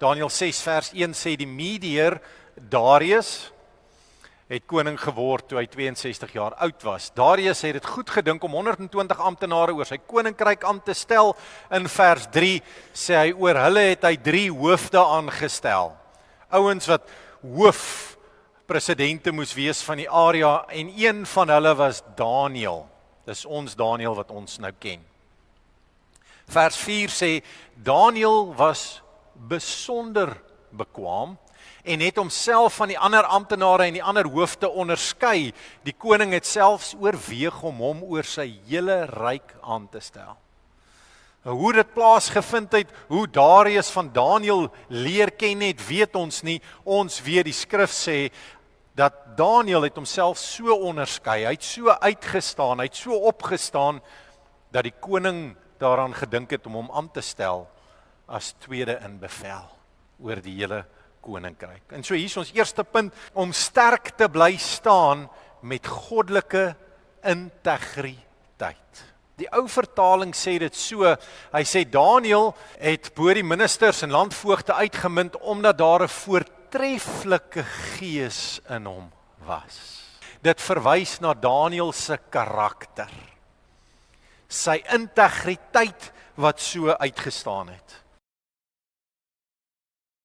Daniël 6 vers 1 sê die Mediër Darius het koning geword toe hy 62 jaar oud was. Darius het dit goed gedink om 120 amptenare oor sy koninkryk aan te stel. In vers 3 sê hy oor hulle het hy 3 hoofde aangestel. Ouens wat hoofpresidente moes wees van die area en een van hulle was Daniël. Dis ons Daniël wat ons nou ken. Vers 4 sê Daniël was besonder bekwaam en het homself van die ander amptenare en die ander hoofde onderskei. Die koning het selfs oorweeg om hom oor sy hele ryk aan te stel. Hoe dit plaasgevind het, hoe Darius van Daniël leer ken het, weet ons nie. Ons weet die skrif sê dat Daniël het homself so onderskei, hy het so uitgestaan, hy het so opgestaan dat die koning daaraan gedink het om hom aan te stel as tweede in bevel oor die hele koninkryk. En so hier is ons eerste punt, om sterk te bly staan met goddelike integriteit. Die ou vertaling sê dit so, hy sê Daniël het bo die ministers en landvoogte uitgemunt omdat daar 'n voortreffelike gees in hom was. Dit verwys na Daniël se karakter, sy integriteit wat so uitgestaan het.